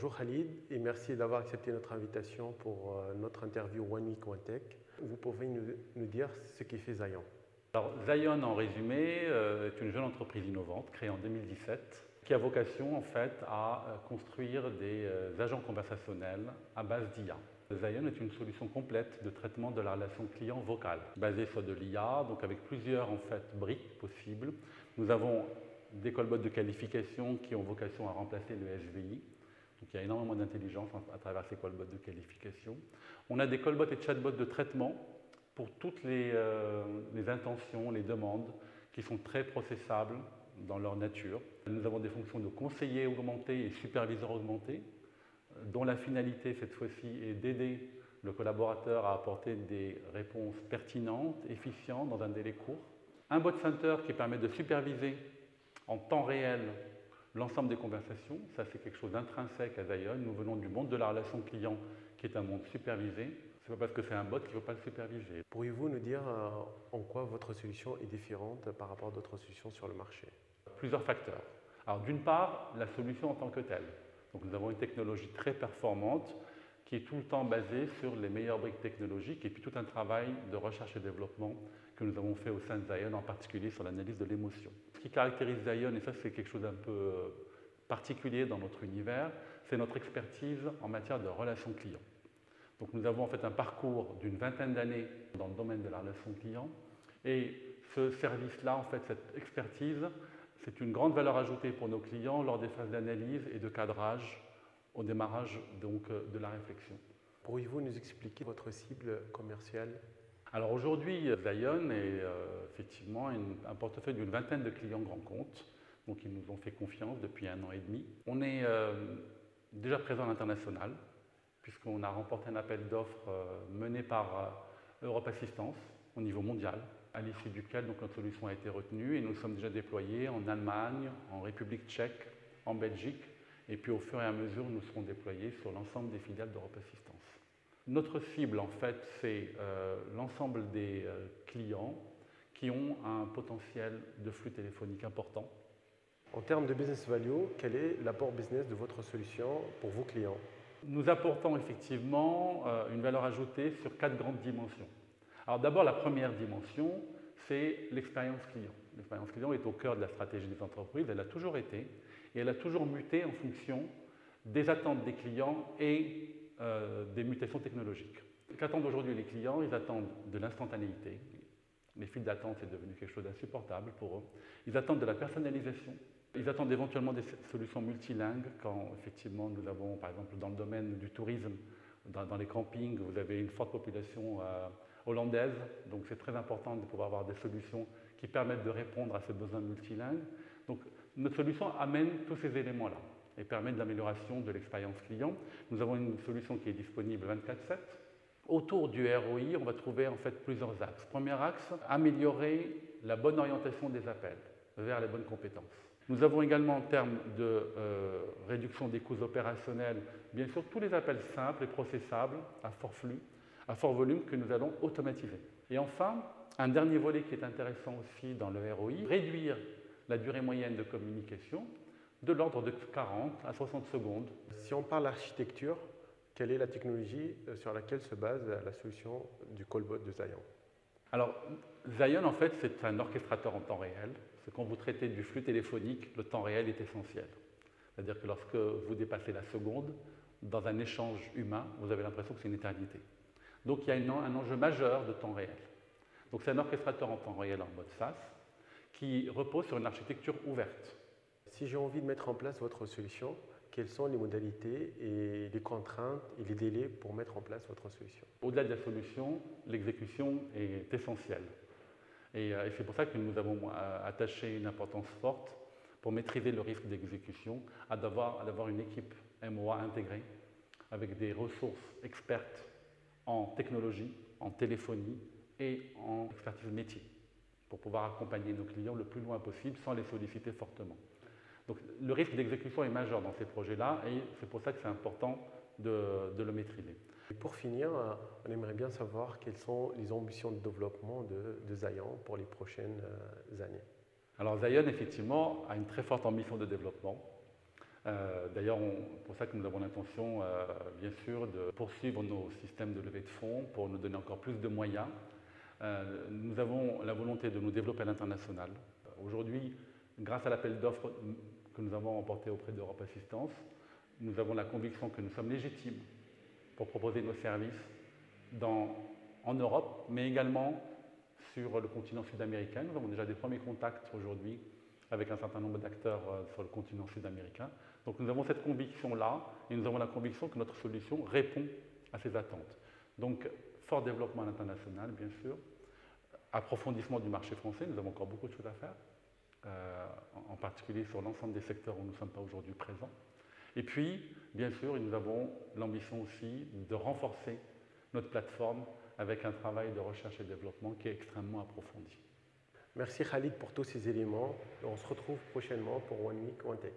Bonjour Khalid et merci d'avoir accepté notre invitation pour notre interview One Week One Tech. Vous pouvez nous dire ce qui fait Zion? Alors, Zion, en résumé, est une jeune entreprise innovante créée en 2017 qui a vocation en fait à construire des agents conversationnels à base d'IA. Zion est une solution complète de traitement de la relation client vocale, basée sur de l'IA, donc avec plusieurs en fait briques possibles. Nous avons des callbots de qualification qui ont vocation à remplacer le SVI. Donc il y a énormément d'intelligence à travers ces callbots de qualification. On a des callbots et chatbots de traitement pour toutes les intentions, les demandes qui sont très processables dans leur nature. Nous avons des fonctions de conseiller augmenté et superviseur augmenté, dont la finalité cette fois-ci est d'aider le collaborateur à apporter des réponses pertinentes, efficientes, dans un délai court. Un bot center qui permet de superviser en temps réel l'ensemble des conversations. Ça, c'est quelque chose d'intrinsèque à Zion. Nous venons du monde de la relation client qui est un monde supervisé. Ce n'est pas parce que c'est un bot qu'il ne faut pas le superviser. Pourriez-vous nous dire en quoi votre solution est différente par rapport à d'autres solutions sur le marché? Plusieurs facteurs. Alors, d'une part, la solution en tant que telle. Donc, nous avons une technologie très performante qui est tout le temps basée sur les meilleures briques technologiques et puis tout un travail de recherche et développement que nous avons fait au sein de Zion, en particulier sur l'analyse de l'émotion. Ce qui caractérise Zion, et ça c'est quelque chose d'un peu particulier dans notre univers, c'est notre expertise en matière de relations clients. Donc nous avons en fait un parcours d'une vingtaine d'années dans le domaine de la relation client et ce service-là, en fait, cette expertise, c'est une grande valeur ajoutée pour nos clients lors des phases d'analyse et de cadrage au démarrage donc, de la réflexion. Pourriez-vous nous expliquer votre cible commerciale? Alors aujourd'hui, Zion est effectivement un portefeuille d'une vingtaine de clients grands comptes, donc ils nous ont fait confiance depuis 1 an et demi. On est déjà présent à l'international, puisqu'on a remporté un appel d'offres mené par Europe Assistance au niveau mondial, à l'issue duquel donc, notre solution a été retenue et nous sommes déjà déployés en Allemagne, en République tchèque, en Belgique, et puis au fur et à mesure, nous serons déployés sur l'ensemble des filiales d'Europe Assistance. Notre cible, en fait, c'est l'ensemble des clients qui ont un potentiel de flux téléphonique important. En termes de business value, quel est l'apport business de votre solution pour vos clients? Nous apportons effectivement une valeur ajoutée sur 4 grandes dimensions. Alors d'abord, la première dimension, c'est l'expérience client. L'expérience client est au cœur de la stratégie des entreprises, elle a toujours été, et elle a toujours muté en fonction des attentes des clients et des mutations technologiques. Qu'attendent aujourd'hui les clients? Ils attendent de l'instantanéité. Les files d'attente, c'est devenu quelque chose d'insupportable pour eux. Ils attendent de la personnalisation. Ils attendent éventuellement des solutions multilingues quand, effectivement, nous avons, par exemple, dans le domaine du tourisme, dans les campings, vous avez une forte population hollandaise. Donc, c'est très important de pouvoir avoir des solutions qui permettent de répondre à ces besoins multilingues. Donc, notre solution amène tous ces éléments-là et permet de l'amélioration de l'expérience client. Nous avons une solution qui est disponible 24/7. Autour du ROI, on va trouver en fait plusieurs axes. Premier axe, améliorer la bonne orientation des appels vers les bonnes compétences. Nous avons également en termes de réduction des coûts opérationnels, bien sûr tous les appels simples et processables à fort flux, à fort volume que nous allons automatiser. Et enfin, un dernier volet qui est intéressant aussi dans le ROI, réduire la durée moyenne de communication de l'ordre de 40 à 60 secondes. Si on parle d'architecture, quelle est la technologie sur laquelle se base la solution du callbot de Zion? Alors, Zion, en fait, c'est un orchestrateur en temps réel. C'est quand vous traitez du flux téléphonique, le temps réel est essentiel. C'est-à-dire que lorsque vous dépassez la seconde, dans un échange humain, vous avez l'impression que c'est une éternité. Donc, il y a un enjeu majeur de temps réel. Donc, c'est un orchestrateur en temps réel en mode SaaS qui repose sur une architecture ouverte. Si j'ai envie de mettre en place votre solution, quelles sont les modalités et les contraintes et les délais pour mettre en place votre solution? Au-delà de la solution, l'exécution est essentielle. Et c'est pour ça que nous avons attaché une importance forte pour maîtriser le risque d'exécution, à d'avoir une équipe MOA intégrée avec des ressources expertes en technologie, en téléphonie et en expertise métier pour pouvoir accompagner nos clients le plus loin possible sans les solliciter fortement. Donc le risque d'exécution est majeur dans ces projets-là et c'est pour ça que c'est important de le maîtriser. Et pour finir, on aimerait bien savoir quelles sont les ambitions de développement de Zion pour les prochaines années. Alors Zion, effectivement, a une très forte ambition de développement. D'ailleurs, c'est pour ça que nous avons l'intention, bien sûr, de poursuivre nos systèmes de levée de fonds pour nous donner encore plus de moyens. Nous avons la volonté de nous développer à l'international. Aujourd'hui, grâce à l'appel d'offres que nous avons remporté auprès d'Europe Assistance, nous avons la conviction que nous sommes légitimes pour proposer nos services en Europe, mais également sur le continent sud-américain. Nous avons déjà des premiers contacts aujourd'hui avec un certain nombre d'acteurs sur le continent sud-américain. Donc nous avons cette conviction-là et nous avons la conviction que notre solution répond à ces attentes. Donc fort développement à l'international, bien sûr, approfondissement du marché français, nous avons encore beaucoup de choses à faire, en particulier sur l'ensemble des secteurs où nous ne sommes pas aujourd'hui présents. Et puis, bien sûr, nous avons l'ambition aussi de renforcer notre plateforme avec un travail de recherche et développement qui est extrêmement approfondi. Merci Khalid pour tous ces éléments. On se retrouve prochainement pour One Week, One Tech.